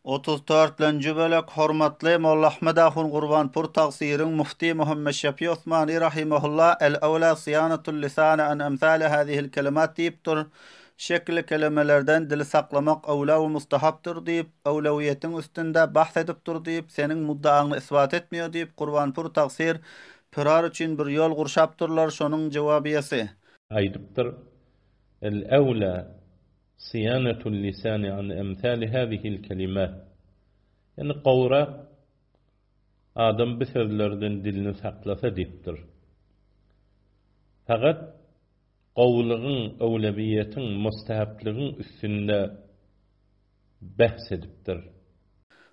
34-nji bölek hormatly Molla Ahmed Ahun Gurbanpur taqsirin Mufti Muhammed Şefi Osmani rahimehullah el-awla siyanatul lisan an amsal hadhihi'l kelimat diýipdir. Şekli kelimelerden dili saklamak awla we mustahapdyr diýip, awlawiýetiň üstünde bahs edipdir diýip, seniň muddaňy isbat etmeýär diýip Gurbanpur taqsir pirar üçin bir ýol gurşapdyrlar, şonuň jogabyasy. Aýdypdyr el-awla صيانة اللسان عن أمثال هذه الكلمات. Yani qawra adam bu sözlerden dilini saklasa dipdir. Fakat qawlygyn, awlabiýetiň, mustahaplygyn üstünde bahs edipdir.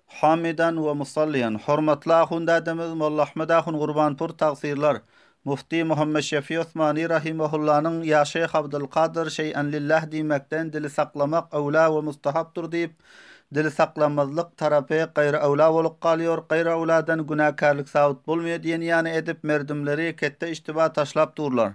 Hamidan we musalliyan hormatly ahundadymyz Molla Ahmed Ahun Gurbanpur taqsirler Mufti Muhammed Şefi Osmani rahimehullah'nın ya Şeyh Abdülkadir şey'en lillah diýmekden dili saklamak awla we mustahapdyr diýip, dili saklamazlyk tarapy gaýry awla bolup galýar, gaýry awladan günahkarlyk sabit bolmaýar diýen ýany edip merdimleri ketde iştiba taşlap durlar.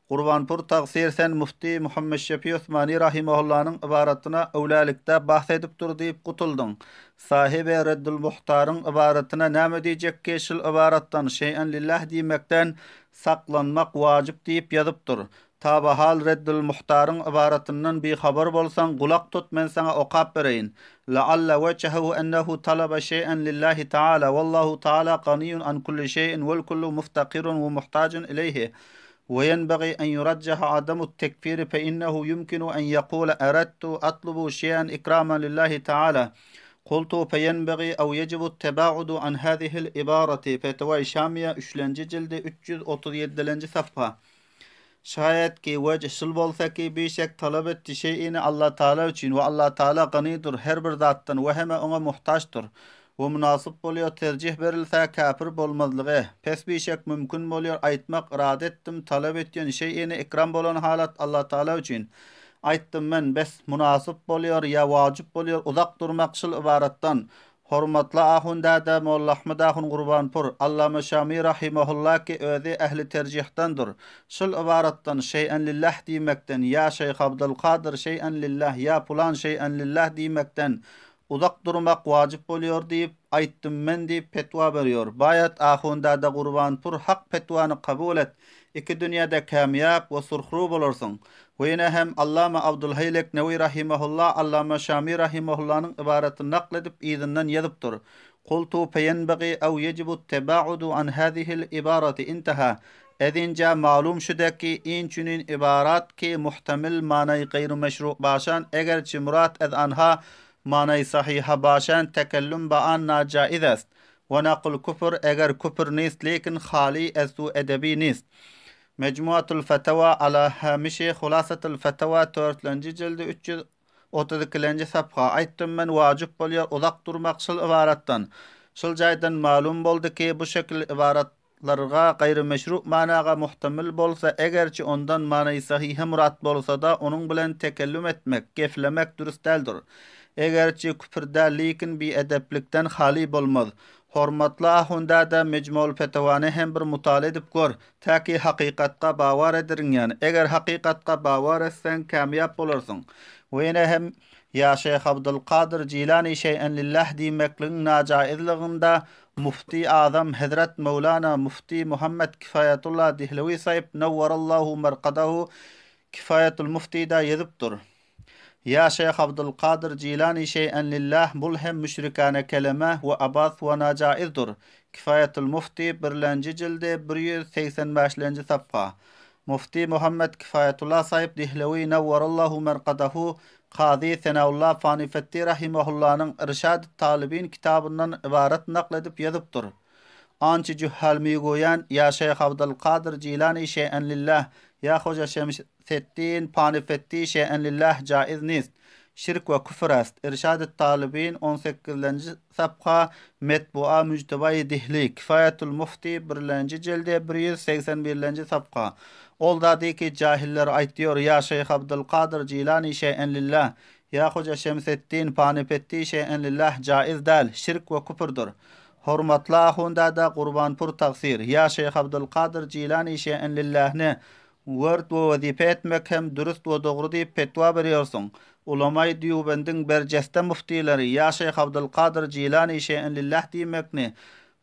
Gurbanpur taqsir sen Mufti Muhammed Şefi Osmani rahimehullah'nın ibaratyna awlalikda bahs edip dur diýip gutuldyň. Sahibi Reddül Muhtar'ın ibaratyna näme diýjek ki şol ibaratdan şey'en lillah diýmekden saklanmak wajyp diýip ýazypdyr. Tabahal Reddül Muhtar'ın ibaratyndan bir habar bolsaň gulak tut, men sana okap bereýin. La'alla wajhahu annahu talaba şey'en lillahi ta'ala wallahu ta'ala ganiyyun an kulli şey'in wal kullu muftaqirun ve muhtajun ileyhi. وينبغي أن يرجح عدم التكفير فإنه يمكن أن يقول أردت أطلب شيئا إكراما لله تعالى قلت فينبغي أو يجب التباعد عن هذه العبارة فتوى شامية 3. cildi 337. صفحة. Şayet ki vecih şıl bolsa ki bir şek talep etdi şeyini Allah Taala üçin ve Allah Taala ganidir her bir zatdan ve heme ona muhtaçdır. Bu münasip bolýar terjih berilse kafir bolmazlygy. Pes bir şek mümkün bolýar aýtmak irade etdim talep etýän şeýini ikram bolan halat Allah Taala üçin. Aýtdym men bes münasip bolýar ya wajyp bolýar uzak durmak şol ibaratdan. Hormatly ahundada Molla Ahmed Ahun Gurbanpur Allama Şami rahimehullah ki özi ehli terjihdandyr. Şol ibaratdan şey'en lillah diýmekden ya Şeyh Abdülkadir şey'en lillah ya pulan şey'en lillah diýmekden uzak durmak wajyp bolýar diýip aýtdym men diýip petwa berýär. Bayat ahundada Gurbanpur hak petvany kabul et. İki dünyada kamyap we surhru bolarsyň. Wene hem Allama Abdülhaylek Nevi rahimehullah Allama Şami rahimehullah'nın ibaratyny nakl edip izinden ýazypdyr. Qultu feyenbagi aw yejibu tebaudu an hadhihi'l ibarati intaha. Edince malum şudaki inçünin ibarat ki muhtemel manay gayru meşru başan egerçi murat ez anha manay sahiha başan tekellüm ba'an najaiz est. Ve naql küfür eger küfür nist lekin khali esu edebi nist. Mecmuatul Fetava ala hamişi Hulasatul Fetava 4. cildi 332. safha. Aýtdym men wajyp bolýar uzak durmak şol ibaratdan. Şol jaýdan malum boldy ki bu şekil ibaratlarga gaýry meşru managa muhtemel bolsa egerçi ondan manay sahiha murat bolsa da onuň bilen tekellüm etmek, geflemek dürüst däldir. Egerçi küfürde lekin bi edeplikden hali bolmaz. Hormatly ahundada Mecmuul Fetawany hem bir mutala edip gör, taki haqiqatga bawar edirin ýani. Eger haqiqatga bawar etsen kamyap bolarsyň. Wene hem ya Şeyh Abdülkadir Jilani şey'en lillah diýmekligiň najaizliginde Mufti Azam Hazrat Mevlana Mufti Muhammed Kifayetullah Dihlevi sayıp nevverallahu merqadahu Kifayetul Mufti'da ýazypdyr. Ya Şeyh Abdülkadir Jilani şey'en lillah bul hem müşrikane kelime ve abas ve nacaizdir. Kifayetul Mufti 1. cildi 185. safha. Mufti Muhammed Kifayetullah sayıp Dihlevi nevverallahu merqadahu Qadi Senaullah Fanifetti rahimehullah'nın İrşad Talibin kitabından ibaret nakl edip ýazypdyr. Ançı cühhalmi goyan ya Şeyh Abdülkadir Jilani şey'en lillah ya Hoca Şemseddin Panifetti şey'en lillah caiz nist. Şirk ve küfür est. İrşad-ı Talibin 18. safha Metbua Mücteba-i Dihli Kifayetul Mufti 1. cildi 181. safha. Ol da ki cahiller aýtýar ya Şeyh Abdülkadir Jilani şey'en lillah ya Hoca Şemseddin Panifetti şey'en lillah caiz däl. Şirk ve küfürdür. Hormatly ahundada Gurbanpur taqsir ya Şeyh Abdülkadir Jilani şey'en lillahni word we wazife etmek hem dürüst we dogry diýip petwa berýärsiň. ulamay Diyubendin berjeste muftileri ya Şeyh Abdülkadir Jilani şeyen lillah diýmekni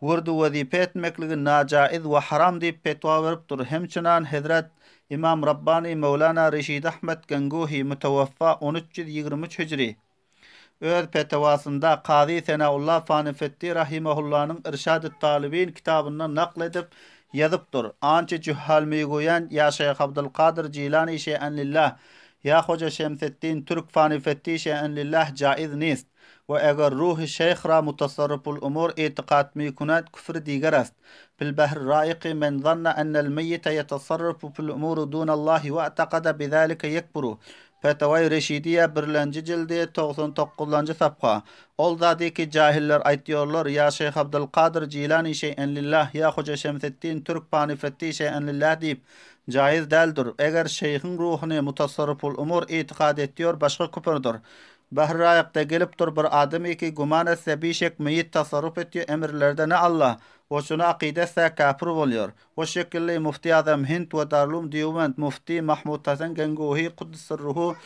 wurdu wazipe etmekligi najaiz we haram diýip petwa beripdir. Hemçinan Hazrat İmam Rabbani Mevlana Reşid Ahmet Ganguhi mutawaffa 1323 Hicri öz petwasynda Qazi Senaullah Fanifetti rahimehullah'nın İrşad-ı Talibin kitabından nakledip yazıpdır. Ançı cühhal meýgoýan ya Şeyh Abdülkadir Jilani şeyen lillah ya Hoca Şemseddin Türk Fanifetti şeyen lillah jaiz nist. Ve eger ruhi şeyh ra mutasarriful umur itiqad mikunat küfr diger ast. Fil bahr raiqi men zanna ennel meyyite yetasarrifu fil umuru dunallahi ve ataqada bizalika yekburu. Fetavai Reşidiye 1. cildi 99. safha. Ol zadi ki cahiller aytıyorlar ya Şeyh Abdülkadir Jilani şeyen lillah ya Hoca Şemseddin Türk Fanifetti şeyen lillah deyip caiz deldir. Eger şeyhin ruhunu mutasarriful umur itiqad ettiyor başka küfürdür. Bahrayaqda gelipdir bir adamy ki guman etse bişek meýit tasarruf etýär emirlerde ne Allah o şuna aqide etse kafir bolýar. O şekilde Mufti Azam Hind we Darulum Diyubend Mufti Mahmud Hasan Ganguhi Kuddisirruhu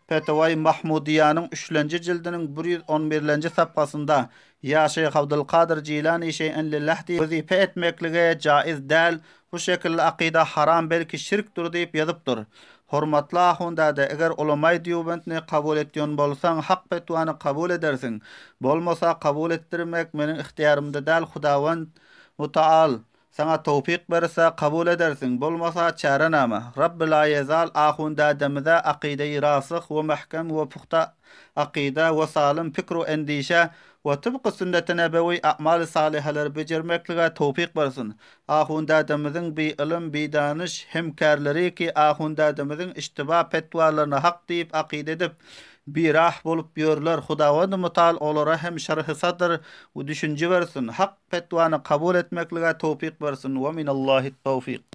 Fetavai Mahmudiyanyň 3-nji jildiniň 111-nji sapgasynda ya Şeyh Abdülkadir Jilani şeyen lillah diýip wazipe etmeklige jaiz däl. Bu şekilde aqida haram belki şirkdir diýip ýazypdyr. Hormatly ahundada eger ulamay Diyubendni kabul etýän bolsaň hak petwany kabul edersiň. Bolmasa kabul etdirmek meniň ihtiýarymda däl. Hudawand Mutaal sana tawfik berse kabul edersiň. Bolmasa çarenama. Rabbil ayezal ahundadamyza aqide-i rasyh we mahkem we puhta aqida we salim fikru endişe ve tıpkı sünnet-i nebevi a'mal-ı salihalar becermeklige tawfik bersin. Ahundadamyzyň bi ilim bi danyş hemkarlary ki ahundadamyzyň iştiba petwalaryny hak diýip aqide edip birah bolup ýörler. Hudawand mutal olara hem şerh sadr we düşünje bersin. Hak petwany kabul etmeklige tawfik bersin. Ve minallahi tawfik.